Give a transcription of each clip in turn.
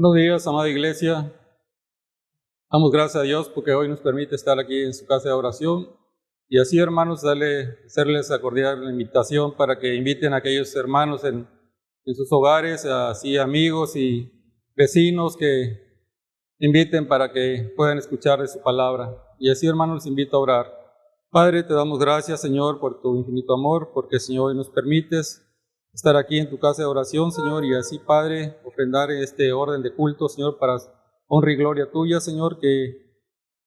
Buenos días, amada iglesia. Damos gracias a Dios porque hoy nos permite estar aquí en su casa de oración. Y así, hermanos, hacerles la cordial invitación para que inviten a aquellos hermanos en sus hogares, así amigos y vecinos que inviten para que puedan escuchar de su palabra. Y así, hermanos, les invito a orar. Padre, te damos gracias, Señor, por tu infinito amor, porque, Señor, hoy nos permites estar aquí en tu casa de oración, Señor, y así, Padre, ofrendar este orden de culto, Señor, para honra y gloria tuya, Señor, que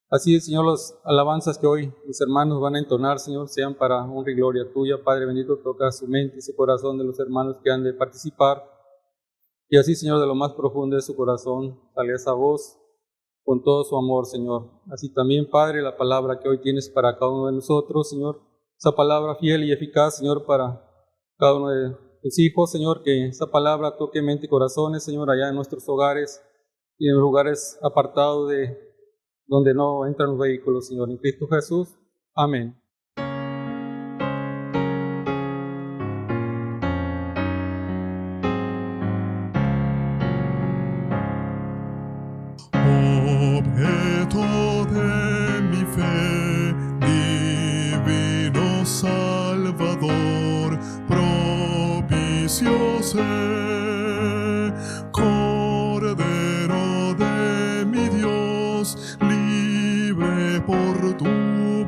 así, Señor, las alabanzas que hoy mis hermanos van a entonar, Señor, sean para honra y gloria tuya. Padre bendito, toca su mente y su corazón de los hermanos que han de participar, y así, Señor, de lo más profundo de su corazón, sale esa voz con todo su amor, Señor. Así también, Padre, la palabra que hoy tienes para cada uno de nosotros, Señor, esa palabra fiel y eficaz, Señor, para cada uno de tus hijos, Señor, que esa palabra toque mente y corazones, Señor, allá en nuestros hogares y en los lugares apartados de donde no entran los vehículos, Señor. En Cristo Jesús. Amén. Objeto de mi fe, divino Salvador, propicio sé, Cordero de mi Dios, libre por tu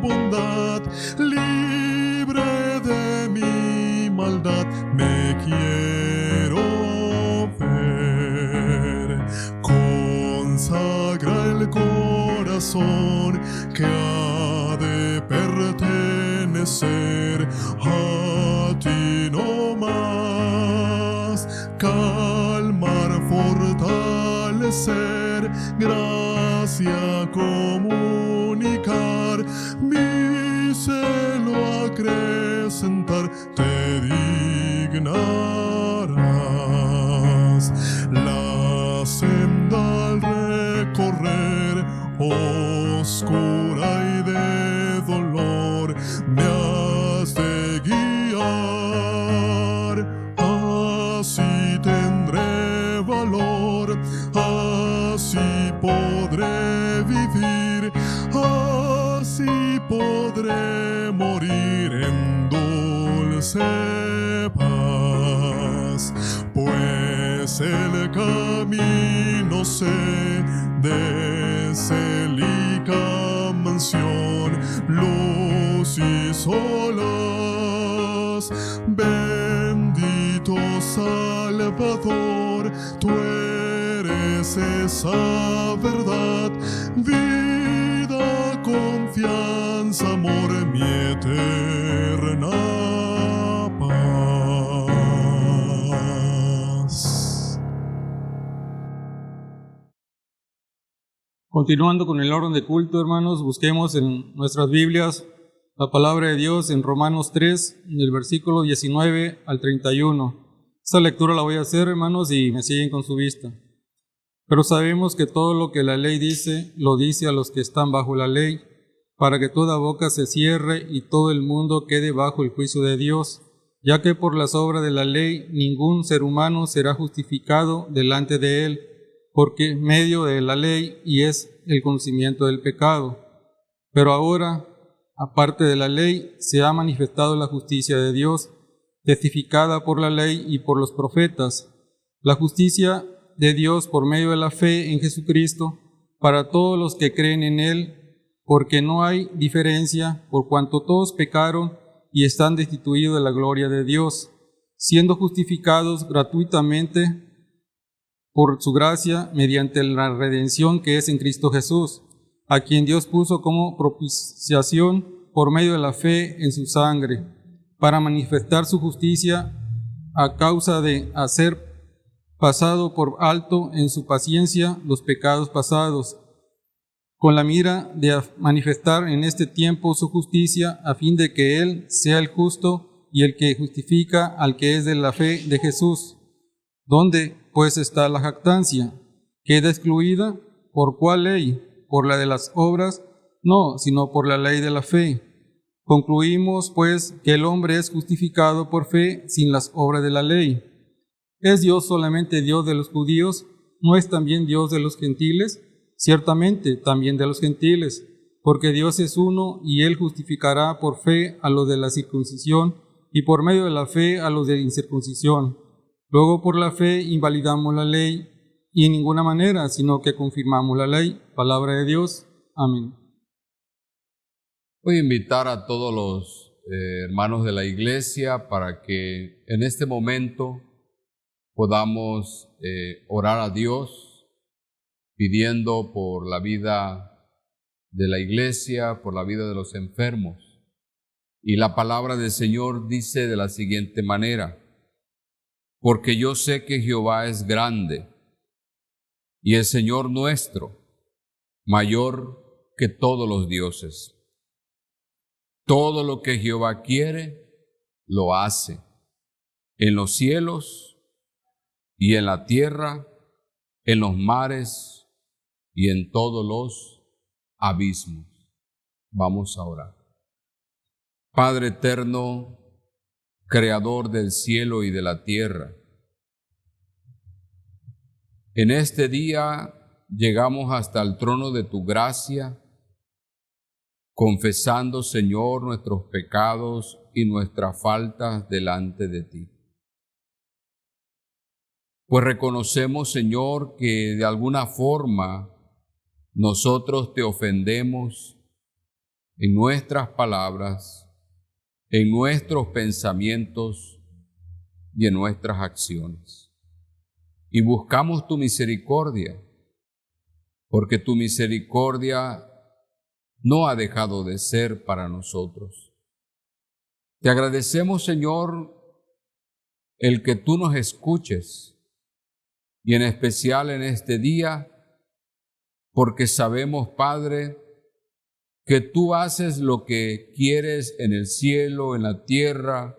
bondad, libre de mi maldad, me quiero ver. Consagra el corazón que ha de pertenecer a ti no más. Calmar, fortalecer, gracia comunicar, mi celo acrecentar, te dignarás. La senda al recorrer, oscura y de dolor, me has de guiar. Así tendré valor, así podré vivir, así podré morir en dulce paz. Pues el camino sé de célica mansión, luz y solas. Bendito Salvador, tú eres esa verdad, vida, confianza, amor, mi eterna paz. Continuando con el orden de culto, hermanos, busquemos en nuestras Biblias la palabra de Dios en Romanos 3, del versículo 19 al 31. Esta lectura la voy a hacer, hermanos, y me siguen con su vista. Pero sabemos que todo lo que la ley dice, lo dice a los que están bajo la ley, para que toda boca se cierre y todo el mundo quede bajo el juicio de Dios, ya que por las obras de la ley ningún ser humano será justificado delante de él, porque medio de la ley y es el conocimiento del pecado. Pero ahora, aparte de la ley, se ha manifestado la justicia de Dios, testificada por la ley y por los profetas, la justicia de Dios por medio de la fe en Jesucristo, para todos los que creen en Él, porque no hay diferencia, por cuanto todos pecaron y están destituidos de la gloria de Dios, siendo justificados gratuitamente por su gracia mediante la redención que es en Cristo Jesús, a quien Dios puso como propiciación por medio de la fe en su sangre, para manifestar su justicia a causa de hacer pasado por alto en su paciencia los pecados pasados, con la mira de manifestar en este tiempo su justicia, a fin de que Él sea el justo y el que justifica al que es de la fe de Jesús. ¿Dónde, pues, está la jactancia? ¿Queda excluida? ¿Por cuál ley? ¿Por la de las obras? No, sino por la ley de la fe. Concluimos, pues, que el hombre es justificado por fe sin las obras de la ley. ¿Es Dios solamente Dios de los judíos? ¿No es también Dios de los gentiles? Ciertamente, también de los gentiles, porque Dios es uno y Él justificará por fe a los de la circuncisión y por medio de la fe a los de la incircuncisión. Luego por la fe invalidamos la ley y en ninguna manera, sino que confirmamos la ley. Palabra de Dios. Amén. Voy a invitar a todos los hermanos de la iglesia para que en este momento podamos orar a Dios pidiendo por la vida de la iglesia, por la vida de los enfermos. Y la palabra del Señor dice de la siguiente manera: porque yo sé que Jehová es grande y el Señor nuestro mayor que todos los dioses. Todo lo que Jehová quiere, lo hace, en los cielos y en la tierra, en los mares y en todos los abismos. Vamos a orar. Padre eterno, Creador del cielo y de la tierra, en este día llegamos hasta el trono de tu gracia, confesando, Señor, nuestros pecados y nuestras faltas delante de ti. Pues reconocemos, Señor, que de alguna forma nosotros te ofendemos en nuestras palabras, en nuestros pensamientos y en nuestras acciones. Y buscamos tu misericordia, porque tu misericordia no ha dejado de ser para nosotros. Te agradecemos, Señor, el que tú nos escuches, y en especial en este día, porque sabemos, Padre, que tú haces lo que quieres en el cielo, en la tierra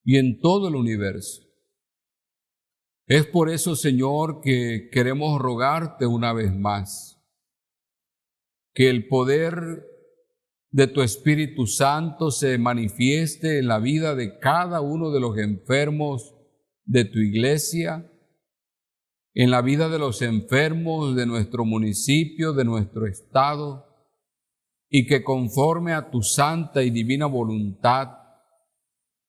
y en todo el universo. Es por eso, Señor, que queremos rogarte una vez más que el poder de tu Espíritu Santo se manifieste en la vida de cada uno de los enfermos de tu iglesia, en la vida de los enfermos de nuestro municipio, de nuestro estado, y que conforme a tu santa y divina voluntad,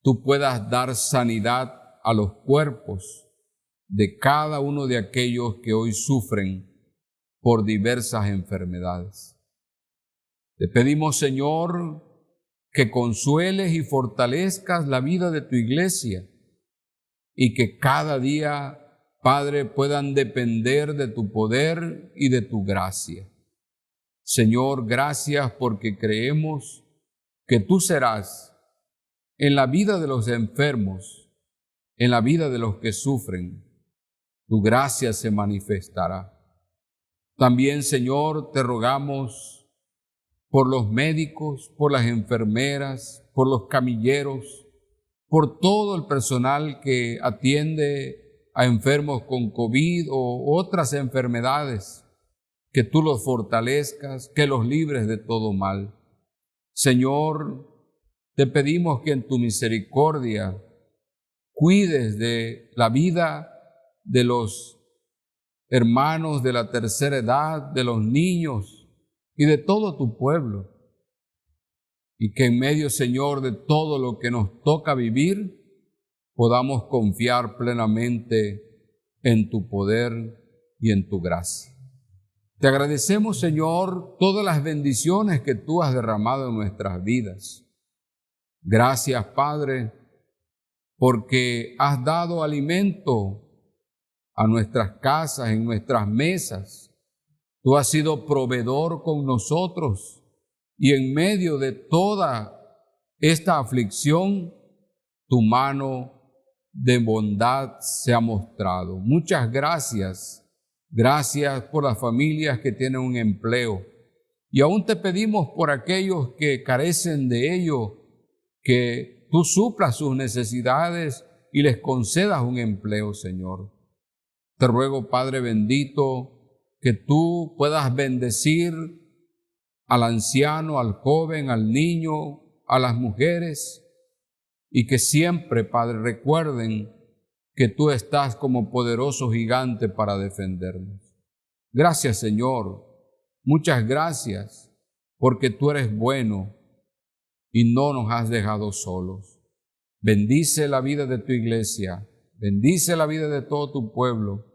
tú puedas dar sanidad a los cuerpos de cada uno de aquellos que hoy sufren por diversas enfermedades. Te pedimos, Señor, que consueles y fortalezcas la vida de tu iglesia y que cada día, Padre, puedan depender de tu poder y de tu gracia. Señor, gracias porque creemos que tú serás en la vida de los enfermos, en la vida de los que sufren. Tu gracia se manifestará. También, Señor, te rogamos por los médicos, por las enfermeras, por los camilleros, por todo el personal que atiende a enfermos con COVID o otras enfermedades, que tú los fortalezcas, que los libres de todo mal. Señor, te pedimos que en tu misericordia cuides de la vida de los hermanos de la tercera edad, de los niños y de todo tu pueblo. Y que en medio, Señor, de todo lo que nos toca vivir, podamos confiar plenamente en tu poder y en tu gracia. Te agradecemos, Señor, todas las bendiciones que tú has derramado en nuestras vidas. Gracias, Padre, porque has dado alimento a nuestras casas, en nuestras mesas. Tú has sido proveedor con nosotros y en medio de toda esta aflicción, tu mano de bondad se ha mostrado. Muchas gracias. Gracias por las familias que tienen un empleo. Y aún te pedimos por aquellos que carecen de ello, que tú suplas sus necesidades y les concedas un empleo, Señor. Te ruego, Padre bendito, que tú puedas bendecir al anciano, al joven, al niño, a las mujeres, y que siempre, Padre, recuerden que tú estás como poderoso gigante para defendernos. Gracias, Señor. Muchas gracias, porque tú eres bueno y no nos has dejado solos. Bendice la vida de tu iglesia, bendice la vida de todo tu pueblo.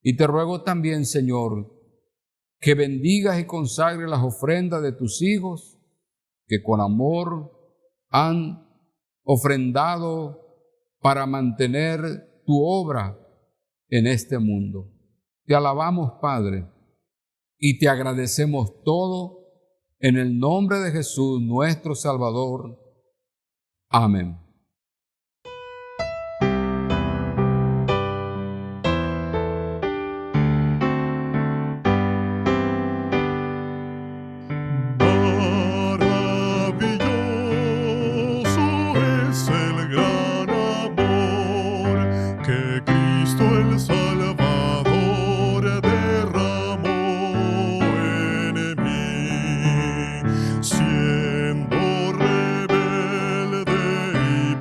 Y te ruego también, Señor, que bendigas y consagres las ofrendas de tus hijos, que con amor han ofrendado para mantener tu obra en este mundo. Te alabamos, Padre, y te agradecemos todo en el nombre de Jesús, nuestro Salvador. Amén. Maravilloso es el gran amor que Cristo el Salvador derramó en mí, siendo rebelde y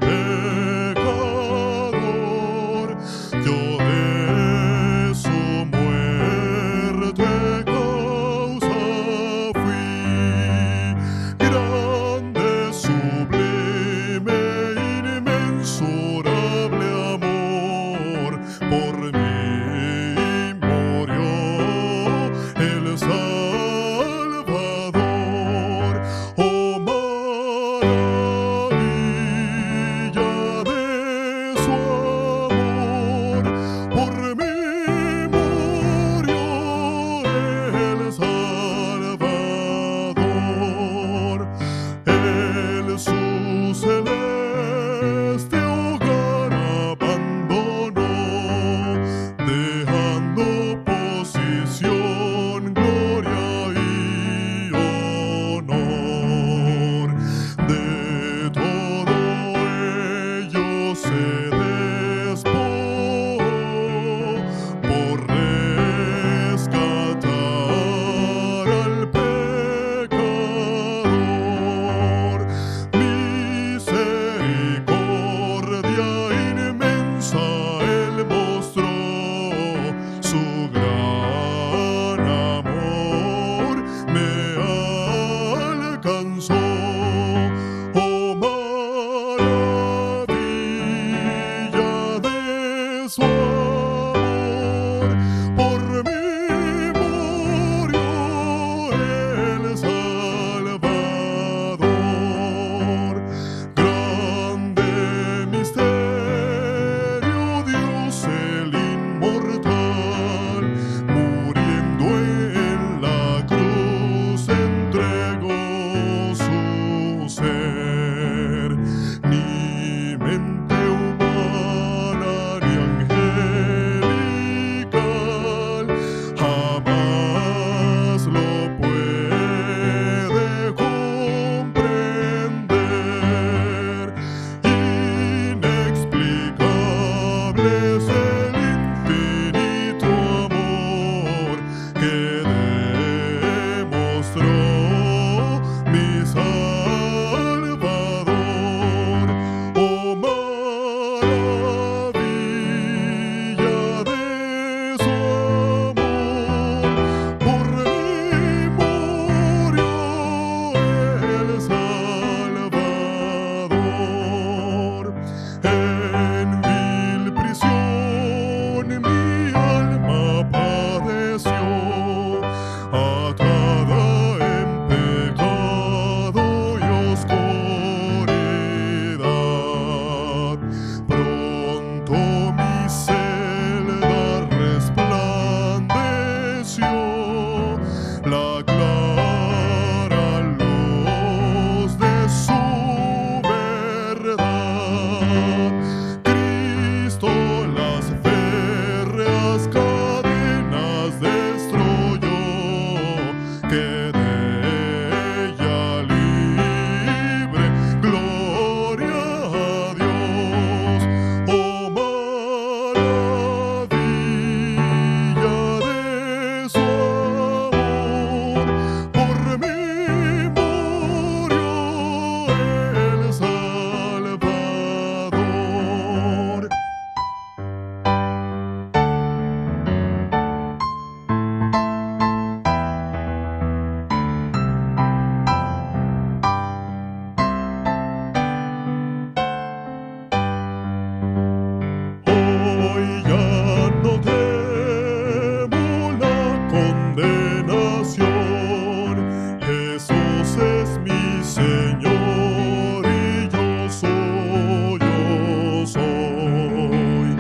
es mi Señor y yo soy, yo soy.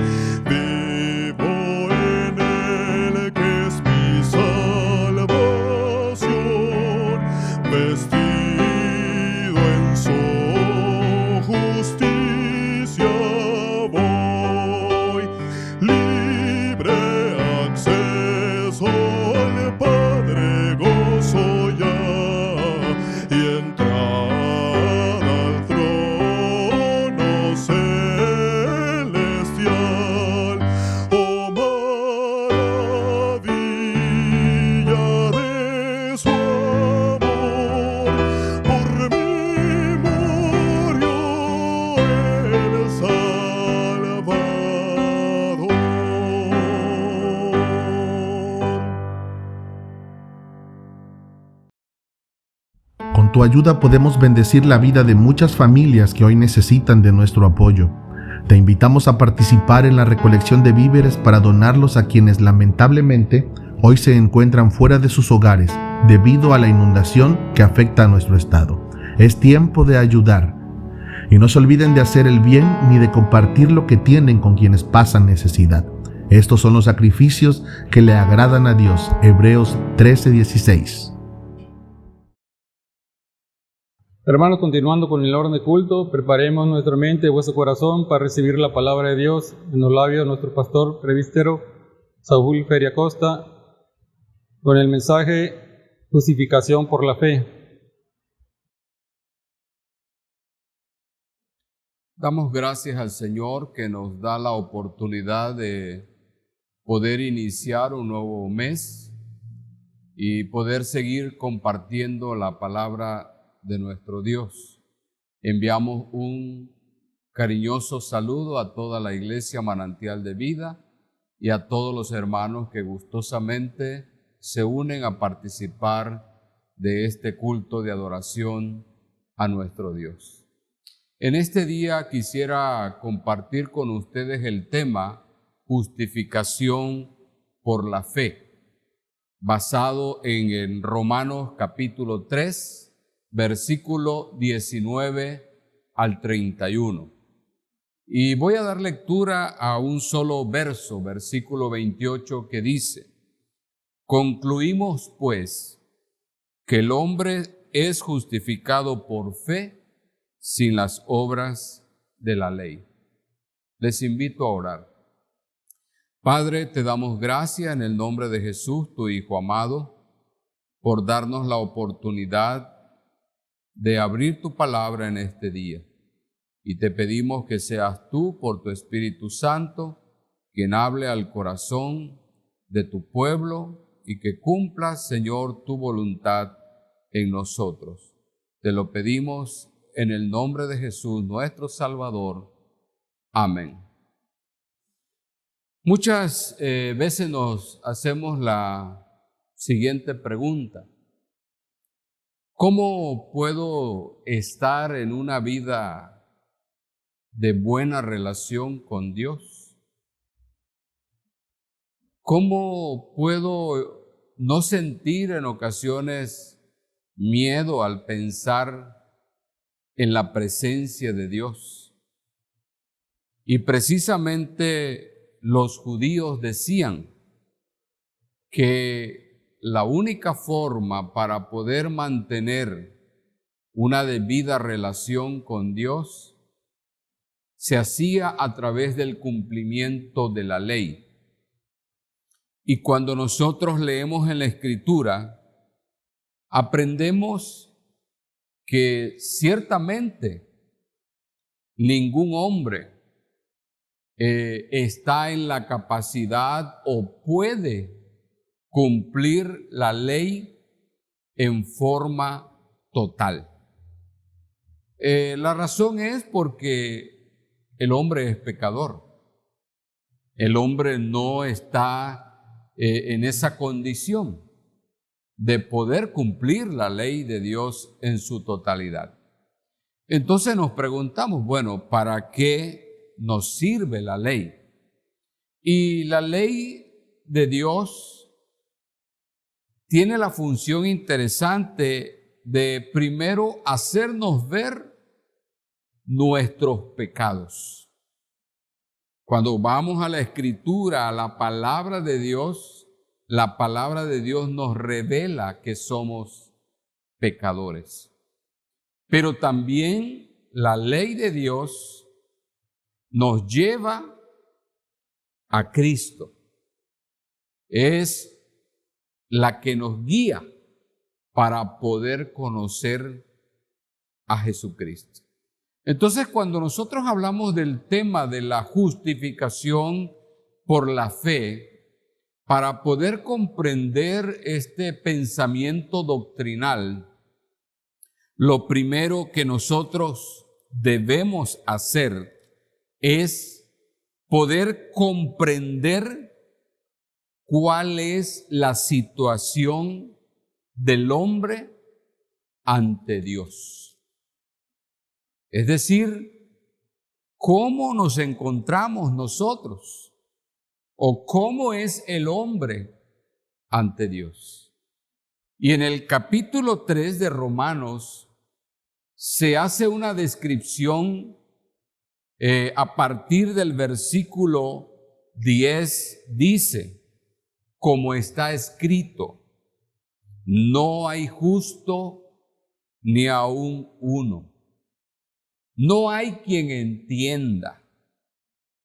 Vivo en Él que es mi salvación, vestido en su justicia voy, libre acceso al Padre gozo ya, y entrada al trono celestial. Oh, maravilla de su amor, por mí murió el Salvador. Con tu ayuda podemos bendecir la vida de muchas familias que hoy necesitan de nuestro apoyo. Te invitamos a participar en la recolección de víveres para donarlos a quienes lamentablemente hoy se encuentran fuera de sus hogares debido a la inundación que afecta a nuestro estado. Es tiempo de ayudar. Y no se olviden de hacer el bien ni de compartir lo que tienen con quienes pasan necesidad. Estos son los sacrificios que le agradan a Dios. Hebreos 13:16. Hermanos, continuando con el orden de culto, preparemos nuestra mente y vuestro corazón para recibir la palabra de Dios en los labios de nuestro pastor presbítero Saúl Feria Costa, con el mensaje Justificación por la fe. Damos gracias al Señor que nos da la oportunidad de poder iniciar un nuevo mes y poder seguir compartiendo la palabra de nuestro Dios. Enviamos un cariñoso saludo a toda la Iglesia Manantial de Vida y a todos los hermanos que gustosamente se unen a participar de este culto de adoración a nuestro Dios. En este día quisiera compartir con ustedes el tema justificación por la fe, basado en Romanos capítulo 3, versículo 19 al 31. Y voy a dar lectura a un solo verso, versículo 28, que dice: concluimos pues que el hombre es justificado por fe sin las obras de la ley. Les invito a orar. Padre, te damos gracias en el nombre de Jesús, tu Hijo amado, por darnos la oportunidad de abrir tu palabra en este día. Y te pedimos que seas tú, por tu Espíritu Santo, quien hable al corazón de tu pueblo y que cumpla, Señor, tu voluntad en nosotros. Te lo pedimos en el nombre de Jesús, nuestro Salvador. Amén. Muchas veces nos hacemos la siguiente pregunta: ¿cómo puedo estar en una vida de buena relación con Dios? ¿Cómo puedo no sentir en ocasiones miedo al pensar en la presencia de Dios? Y precisamente los judíos decían que la única forma para poder mantener una debida relación con Dios se hacía a través del cumplimiento de la ley. Y cuando nosotros leemos en la Escritura, aprendemos que ciertamente ningún hombre está en la capacidad o puede cumplir la ley en forma total. La razón es porque el hombre es pecador. El hombre no está en esa condición de poder cumplir la ley de Dios en su totalidad. Entonces nos preguntamos, bueno, ¿para qué nos sirve la ley? Y la ley de Dios tiene la función interesante de primero hacernos ver nuestros pecados. Cuando vamos a la Escritura, a la palabra de Dios, la palabra de Dios nos revela que somos pecadores. Pero también la ley de Dios nos lleva a Cristo. Es la que nos guía para poder conocer a Jesucristo. Entonces, cuando nosotros hablamos del tema de la justificación por la fe, para poder comprender este pensamiento doctrinal, lo primero que nosotros debemos hacer es poder comprender cuál es la situación del hombre ante Dios. Es decir, cómo nos encontramos nosotros o cómo es el hombre ante Dios. Y en el capítulo 3 de Romanos se hace una descripción a partir del versículo 10, dice, como está escrito, no hay justo ni aun uno. No hay quien entienda,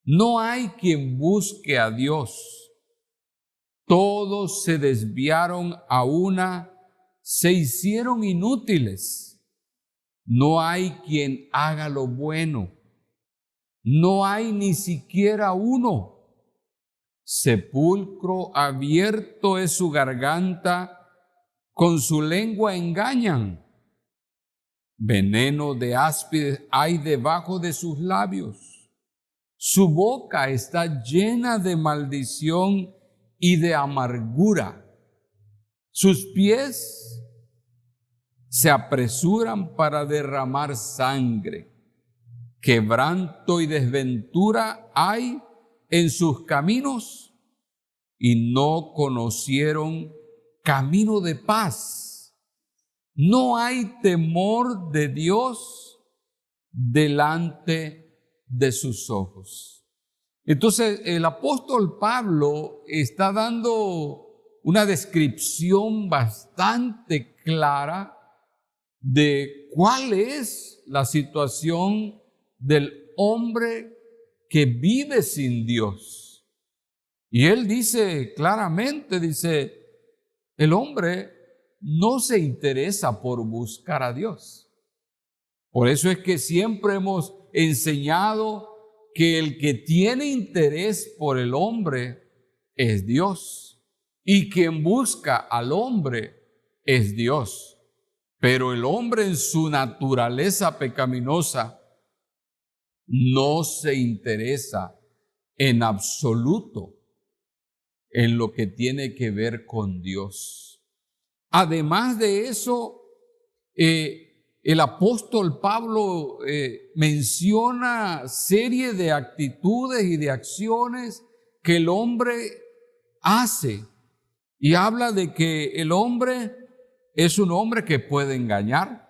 no hay quien busque a Dios. Todos se desviaron a una, se hicieron inútiles. No hay quien haga lo bueno, no hay ni siquiera uno. Sepulcro abierto es su garganta, con su lengua engañan. Veneno de áspides hay debajo de sus labios. Su boca está llena de maldición y de amargura. Sus pies se apresuran para derramar sangre. Quebranto y desventura hay en sus caminos y no conocieron camino de paz. No hay temor de Dios delante de sus ojos. Entonces, el apóstol Pablo está dando una descripción bastante clara de cuál es la situación del hombre que vive sin Dios. Y él dice claramente, dice, el hombre no se interesa por buscar a Dios. Por eso es que siempre hemos enseñado que el que tiene interés por el hombre es Dios, y quien busca al hombre es Dios. Pero el hombre en su naturaleza pecaminosa no se interesa en absoluto en lo que tiene que ver con Dios. Además de eso, el apóstol Pablo menciona serie de actitudes y de acciones que el hombre hace, y habla de que el hombre es un hombre que puede engañar,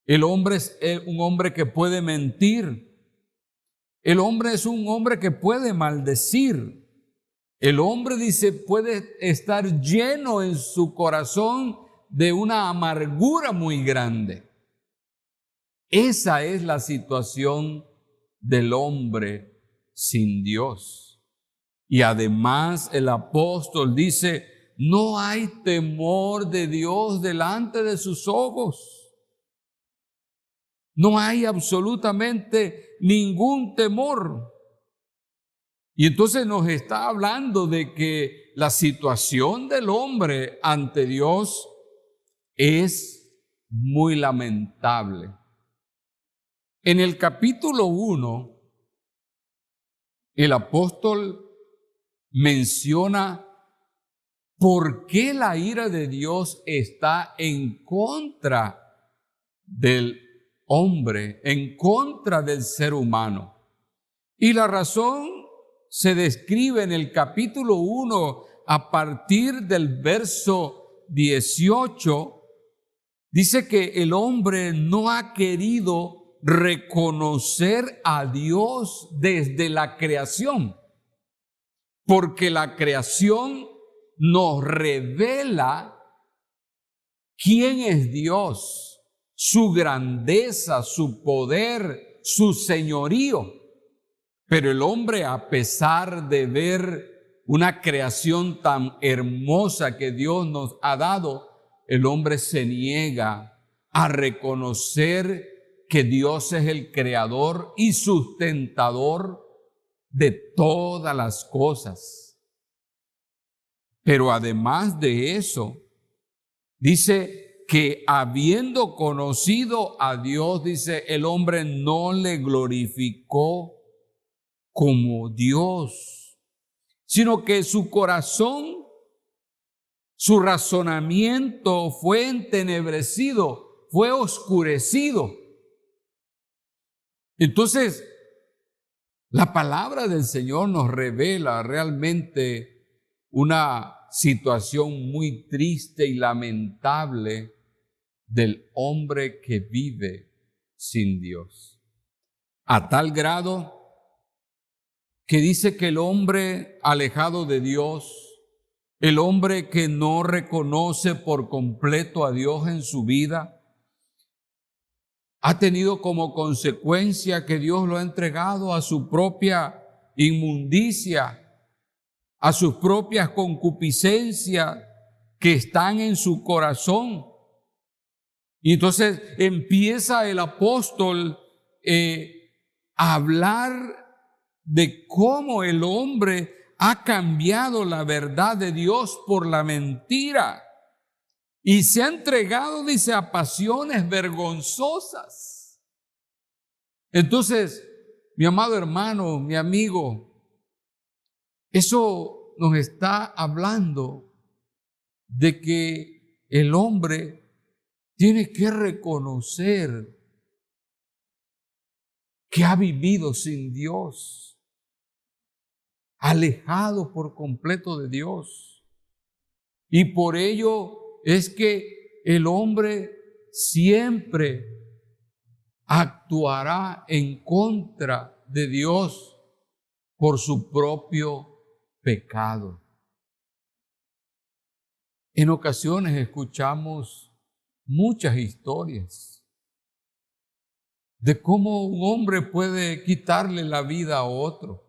el hombre es un hombre que puede mentir, el hombre es un hombre que puede maldecir. El hombre, dice, puede estar lleno en su corazón de una amargura muy grande. Esa es la situación del hombre sin Dios. Y además el apóstol dice, no hay temor de Dios delante de sus ojos. No hay absolutamente ningún temor. Y entonces nos está hablando de que la situación del hombre ante Dios es muy lamentable. En el capítulo 1, el apóstol menciona por qué la ira de Dios está en contra del hombre, en contra del ser humano. Y la razón se describe en el capítulo 1 a partir del verso 18, dice que el hombre no ha querido reconocer a Dios desde la creación, porque la creación nos revela quién es Dios, su grandeza, su poder, su señorío. Pero el hombre, a pesar de ver una creación tan hermosa que Dios nos ha dado, el hombre se niega a reconocer que Dios es el creador y sustentador de todas las cosas. Pero además de eso, dice que habiendo conocido a Dios, dice, el hombre no le glorificó como Dios, sino que su corazón, su razonamiento fue entenebrecido, fue oscurecido. Entonces, la palabra del Señor nos revela realmente una situación muy triste y lamentable del hombre que vive sin Dios. A tal grado que dice que el hombre alejado de Dios, el hombre que no reconoce por completo a Dios en su vida, ha tenido como consecuencia que Dios lo ha entregado a su propia inmundicia, a sus propias concupiscencias que están en su corazón. Y entonces empieza el apóstol a hablar de cómo el hombre ha cambiado la verdad de Dios por la mentira y se ha entregado, dice, a pasiones vergonzosas. Entonces, mi amado hermano, mi amigo, eso nos está hablando de que el hombre tiene que reconocer que ha vivido sin Dios, alejado por completo de Dios. Y por ello es que el hombre siempre actuará en contra de Dios por su propio pecado. En ocasiones escuchamos muchas historias de cómo un hombre puede quitarle la vida a otro.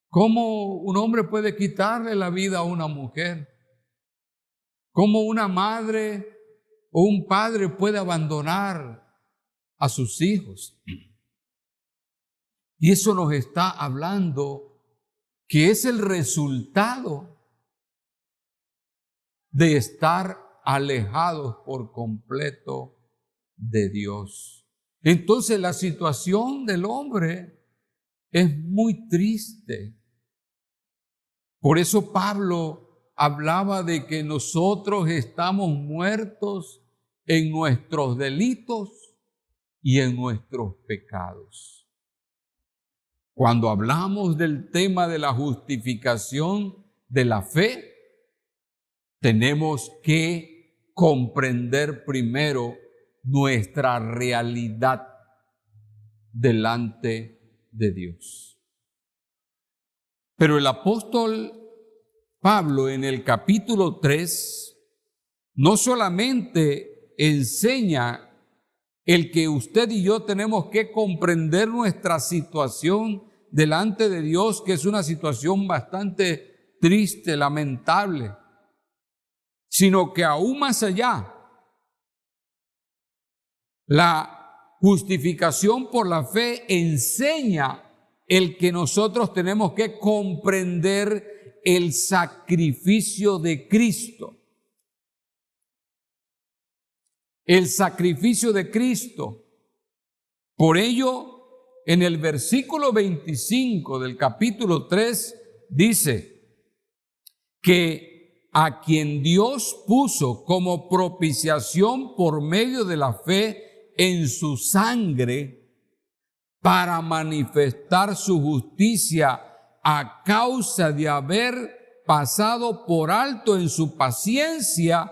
Cómo un hombre puede quitarle la vida a una mujer. Cómo una madre o un padre puede abandonar a sus hijos. Y eso nos está hablando que es el resultado de estar alejados por completo de Dios. Entonces la situación del hombre es muy triste. Por eso Pablo hablaba de que nosotros estamos muertos en nuestros delitos y en nuestros pecados. Cuando hablamos del tema de la justificación de la fe, tenemos que comprender primero nuestra realidad delante de Dios. Pero el apóstol Pablo en el capítulo 3 no solamente enseña el que usted y yo tenemos que comprender nuestra situación delante de Dios, que es una situación bastante triste, lamentable, sino que aún más allá, la justificación por la fe enseña el que nosotros tenemos que comprender el sacrificio de Cristo. El sacrificio de Cristo. Por ello, en el versículo 25 del capítulo 3 dice que a quien Dios puso como propiciación por medio de la fe en su sangre para manifestar su justicia a causa de haber pasado por alto en su paciencia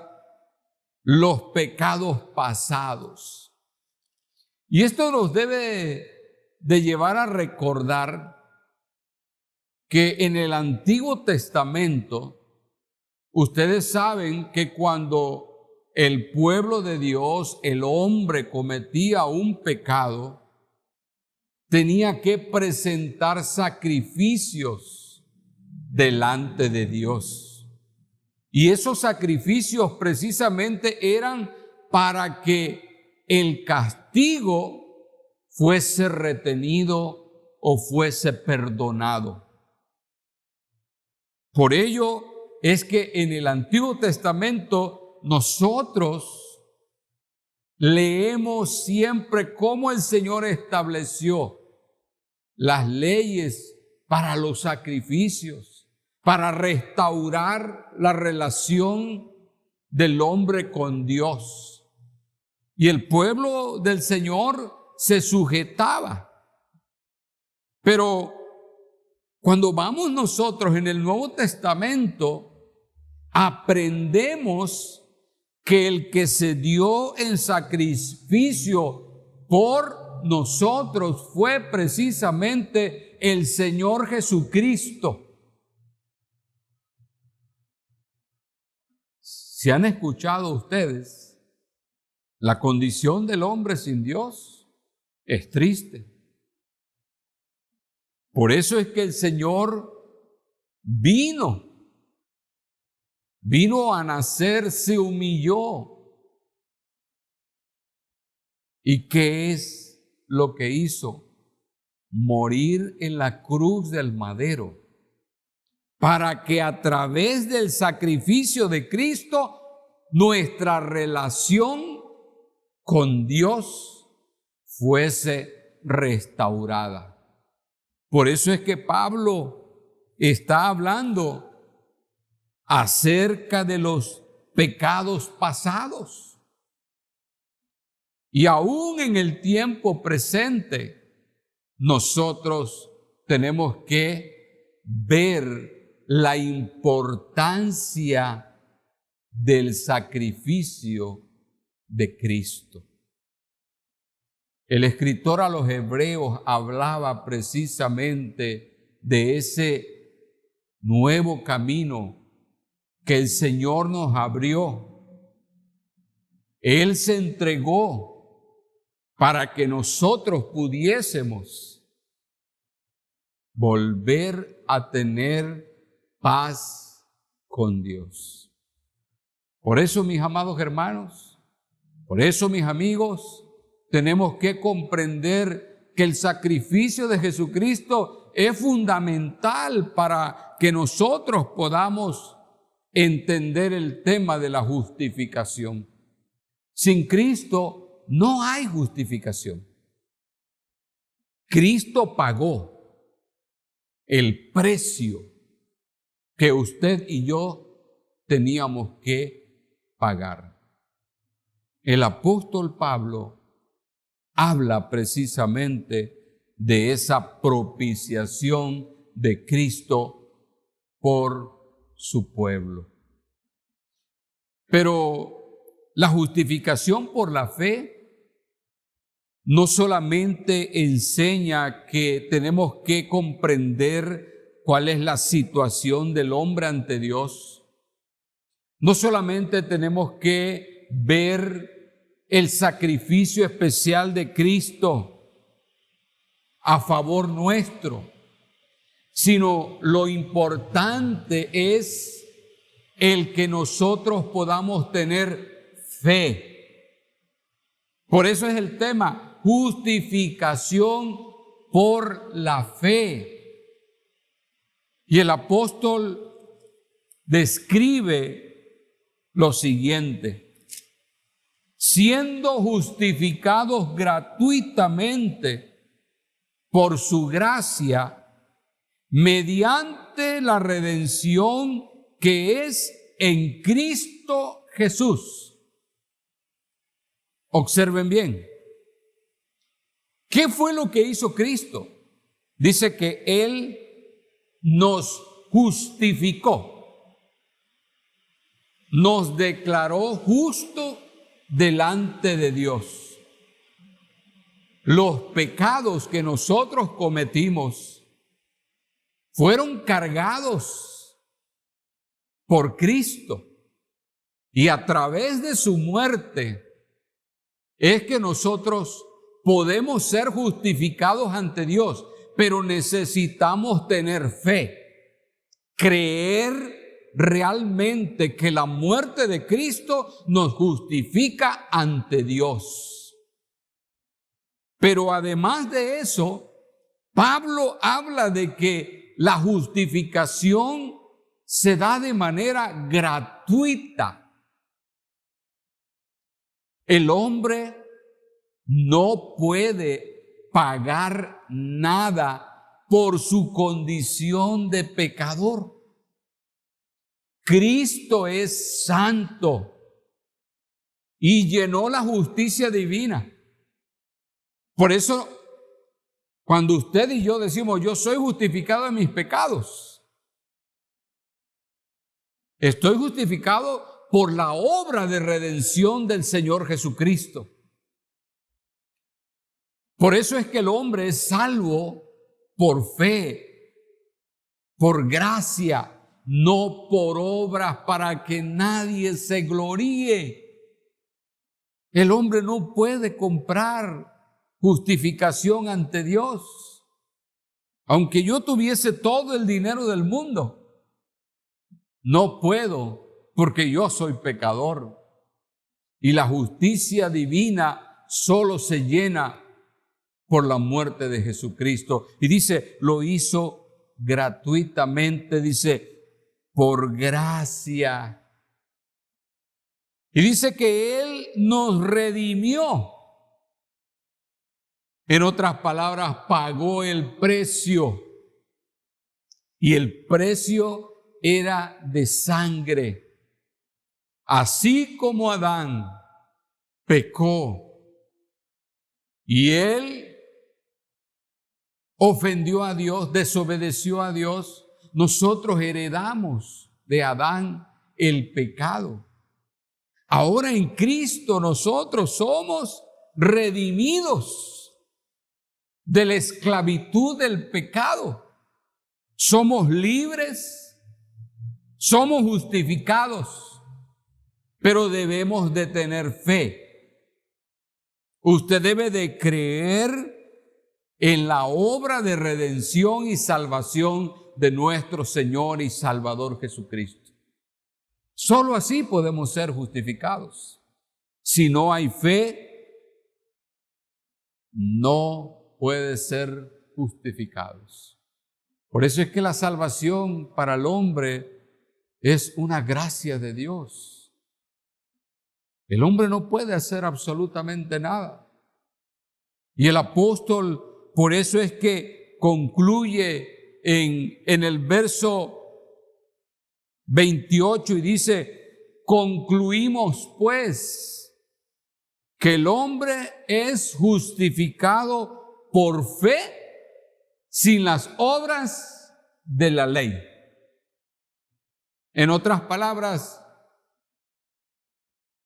los pecados pasados. Y esto nos debe de llevar a recordar que en el Antiguo Testamento, ustedes saben que cuando el pueblo de Dios, el hombre, cometía un pecado, tenía que presentar sacrificios delante de Dios. Y esos sacrificios precisamente eran para que el castigo fuese retenido o fuese perdonado. Por ello es que en el Antiguo Testamento nosotros leemos siempre cómo el Señor estableció las leyes para los sacrificios, para restaurar la relación del hombre con Dios. Y el pueblo del Señor se sujetaba. Pero cuando vamos nosotros en el Nuevo Testamento, aprendemos que el que se dio en sacrificio por nosotros fue precisamente el Señor Jesucristo. ¿Se han escuchado ustedes? La condición del hombre sin Dios es triste. Por eso es que el Señor vino a nacer, se humilló. ¿Y qué es lo que hizo? Morir en la cruz del madero, para que a través del sacrificio de Cristo nuestra relación con Dios fuese restaurada. Por eso es que Pablo está hablando acerca de los pecados pasados. Y aún en el tiempo presente, nosotros tenemos que ver la importancia del sacrificio de Cristo. El escritor a los Hebreos hablaba precisamente de ese nuevo camino que el Señor nos abrió. Él se entregó para que nosotros pudiésemos volver a tener paz con Dios. Por eso, mis amados hermanos, por eso, mis amigos, tenemos que comprender que el sacrificio de Jesucristo es fundamental para que nosotros podamos entender el tema de la justificación. Sin Cristo no hay justificación. Cristo pagó el precio que usted y yo teníamos que pagar. El apóstol Pablo habla precisamente de esa propiciación de Cristo por su pueblo. Pero la justificación por la fe no solamente enseña que tenemos que comprender cuál es la situación del hombre ante Dios, no solamente tenemos que ver el sacrificio especial de Cristo a favor nuestro, sino lo importante es el que nosotros podamos tener fe. Por eso es el tema, justificación por la fe. Y el apóstol describe lo siguiente: siendo justificados gratuitamente por su gracia, mediante la redención que es en Cristo Jesús. Observen bien. ¿Qué fue lo que hizo Cristo? Dice que Él nos justificó. nos declaró justo delante de Dios. Los pecados que nosotros cometimos fueron cargados por Cristo, y a través de su muerte es que nosotros podemos ser justificados ante Dios, pero necesitamos tener fe, creer realmente que la muerte de Cristo nos justifica ante Dios. Pero además de eso, Pablo habla de que la justificación se da de manera gratuita. El hombre no puede pagar nada por su condición de pecador. Cristo es santo y llenó la justicia divina. Por eso, cuando usted y yo decimos, yo soy justificado de mis pecados, estoy justificado por la obra de redención del Señor Jesucristo. Por eso es que el hombre es salvo por fe, por gracia, no por obras, para que nadie se gloríe. El hombre no puede comprar justificación ante Dios. Aunque yo tuviese todo el dinero del mundo, no puedo, porque yo soy pecador. Y la justicia divina solo se llena por la muerte de Jesucristo. Y dice, lo hizo gratuitamente, dice, por gracia. Y dice que Él nos redimió. En otras palabras, pagó el precio. Y el precio era de sangre. Así como Adán pecó y él ofendió a Dios, desobedeció a Dios, nosotros heredamos de Adán el pecado. Ahora en Cristo nosotros somos redimidos de la esclavitud del pecado. Somos libres, somos justificados, pero debemos de tener fe. Usted debe de creer en la obra de redención y salvación de nuestro Señor y Salvador Jesucristo. Solo así podemos ser justificados. Si no hay fe, no puede ser justificados. Por eso es que la salvación para el hombre es una gracia de Dios. El hombre no puede hacer absolutamente nada. Y el apóstol, por eso es que concluye en el verso 28 y dice, concluimos pues que el hombre es justificado por fe sin las obras de la ley. En otras palabras,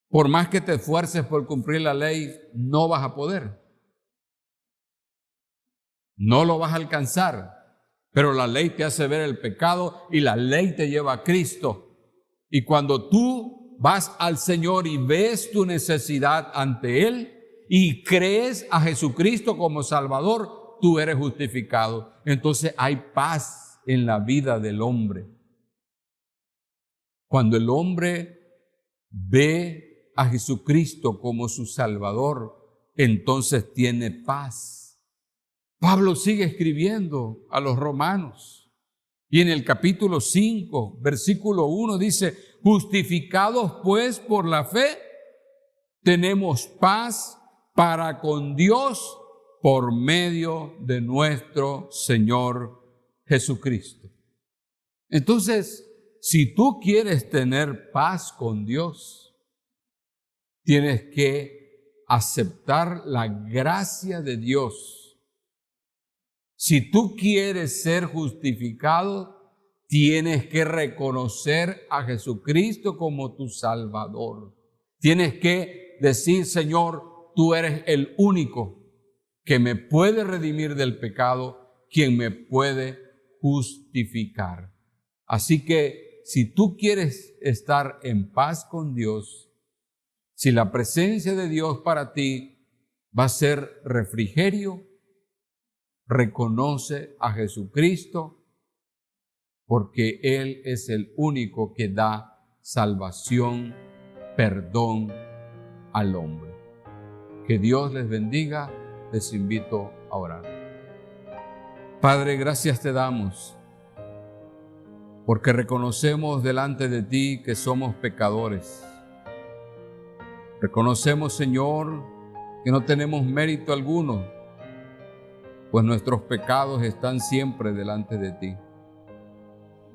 por más que te esfuerces por cumplir la ley, no vas a poder. No lo vas a alcanzar. Pero la ley te hace ver el pecado y la ley te lleva a Cristo. Y cuando tú vas al Señor y ves tu necesidad ante Él y crees a Jesucristo como Salvador, tú eres justificado. Entonces hay paz en la vida del hombre. Cuando el hombre ve a Jesucristo como su Salvador, entonces tiene paz. Pablo sigue escribiendo a los romanos y en el capítulo 5, versículo 1 dice, justificados pues por la fe, tenemos paz para con Dios por medio de nuestro Señor Jesucristo. Entonces, si tú quieres tener paz con Dios, tienes que aceptar la gracia de Dios. Si tú quieres ser justificado, tienes que reconocer a Jesucristo como tu Salvador. Tienes que decir, Señor, tú eres el único que me puede redimir del pecado, quien me puede justificar. Así que si tú quieres estar en paz con Dios, si la presencia de Dios para ti va a ser refrigerio, reconoce a Jesucristo, porque Él es el único que da salvación, perdón al hombre. Que Dios les bendiga. Les invito a orar. Padre, gracias te damos, porque reconocemos delante de ti que somos pecadores. Reconocemos, Señor, que no tenemos mérito alguno, pues nuestros pecados están siempre delante de ti.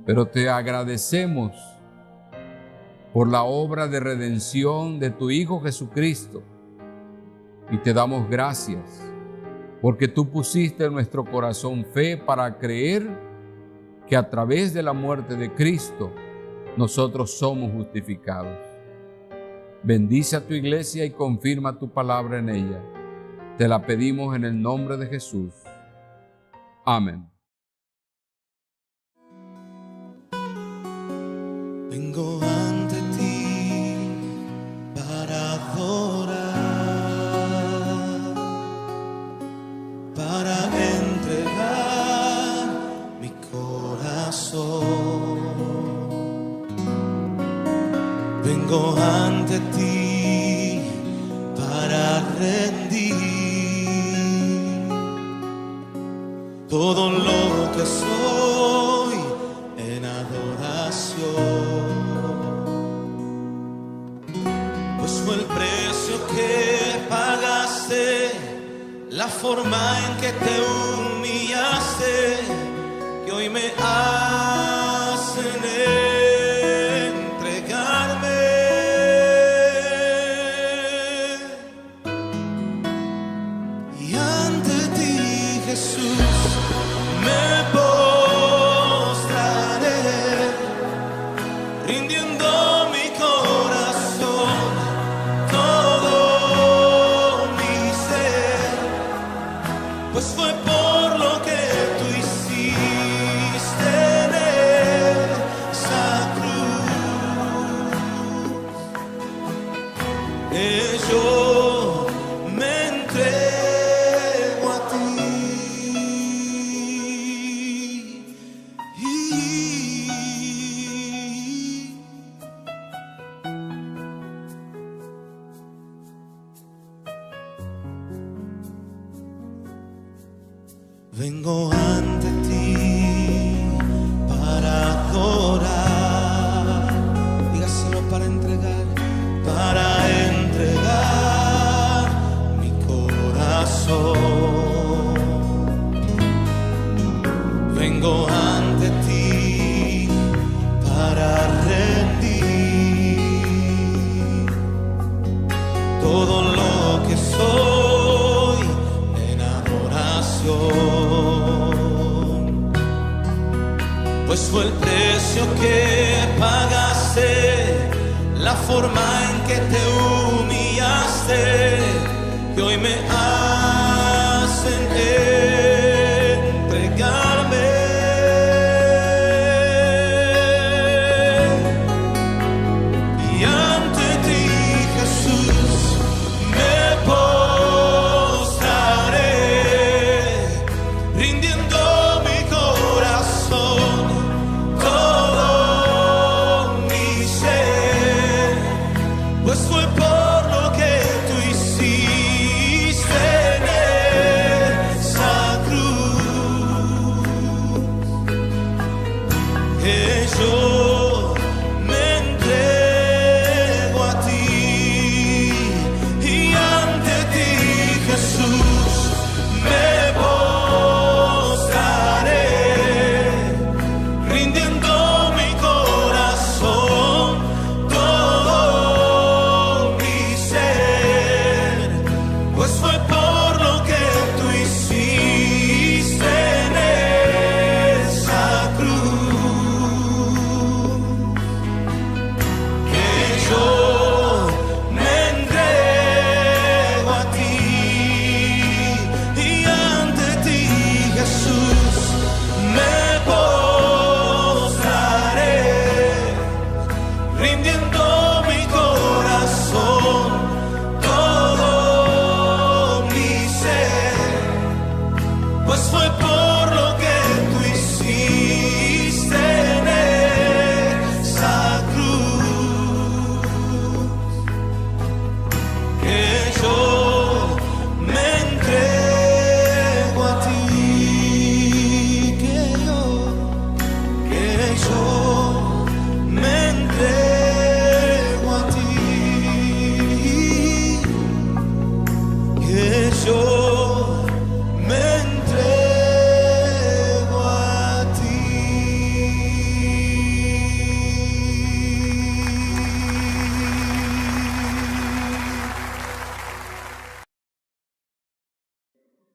Pero te agradecemos por la obra de redención de tu Hijo Jesucristo y te damos gracias porque tú pusiste en nuestro corazón fe para creer que a través de la muerte de Cristo nosotros somos justificados. Bendice a tu iglesia y confirma tu palabra en ella. Te la pedimos en el nombre de Jesús. Amén. Vengo ante ti para adorar, para entregar mi corazón. Vengo ante ti para rendir todo lo que soy en adoración. Pues fue el precio que pagaste, la forma en que te humillaste, que hoy me hacen entregarme. Y ante ti, Jesús, me postraré, rindiendo mi corazón, todo mi ser, pues fue por lo que tú hiciste en esa cruz, que yo me entrego a ti. Vengo ante ti para adorar, dígaselo, para entregar mi corazón. Vengo ante ti para rendir todo lo que soy en adoración. Pues fue el precio que pagaste, la forma en que te humillaste, que hoy me hacen entregarme. Y ante ti, Jesús, me postraré, rindiendo mi corazón, todo mi ser, pues fue por lo que tú hiciste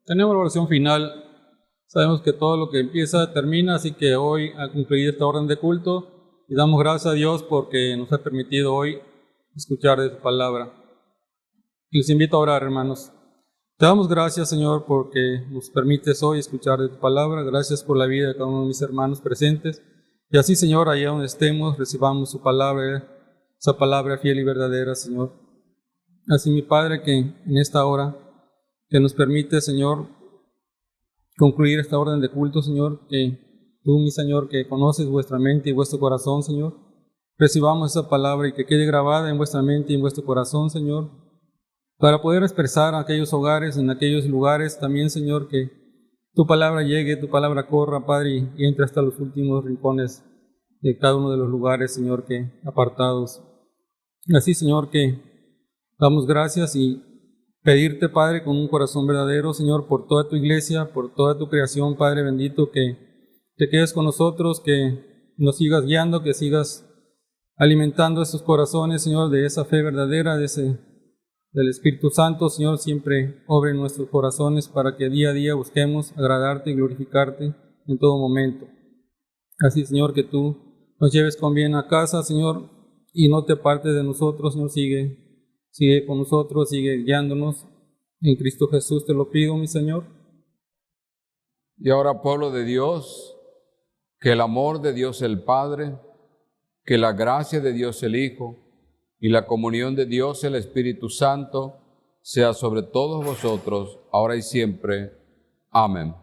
Tenemos la oración final. Sabemos que todo lo que empieza termina, así que hoy ha concluido esta orden de culto y damos gracias a Dios porque nos ha permitido hoy escuchar de su palabra. Les invito a orar, hermanos. Te damos gracias, Señor, porque nos permites hoy escuchar de tu palabra. Gracias por la vida de cada uno de mis hermanos presentes. Y así, Señor, allá donde estemos, recibamos su palabra, esa palabra fiel y verdadera, Señor. Así, mi Padre, que en esta hora que nos permite, Señor, concluir esta orden de culto, Señor, que tú, mi Señor, que conoces vuestra mente y vuestro corazón, Señor, recibamos esa palabra y que quede grabada en vuestra mente y en vuestro corazón, Señor, para poder expresar a aquellos hogares, en aquellos lugares también, Señor, que tu palabra llegue, tu palabra corra, Padre, y entre hasta los últimos rincones de cada uno de los lugares, Señor, que apartados. Así, Señor, que damos gracias y pedirte, Padre, con un corazón verdadero, Señor, por toda tu iglesia, por toda tu creación, Padre bendito, que te quedes con nosotros, que nos sigas guiando, que sigas alimentando esos corazones, Señor, de esa fe verdadera, del Espíritu Santo, Señor, siempre obre en nuestros corazones para que día a día busquemos agradarte y glorificarte en todo momento. Así, Señor, que tú nos lleves con bien a casa, Señor, y no te apartes de nosotros, Señor, sigue con nosotros, sigue guiándonos. En Cristo Jesús te lo pido, mi Señor. Y ahora, pueblo de Dios, que el amor de Dios el Padre, que la gracia de Dios el Hijo y la comunión de Dios el Espíritu Santo sea sobre todos vosotros, ahora y siempre. Amén.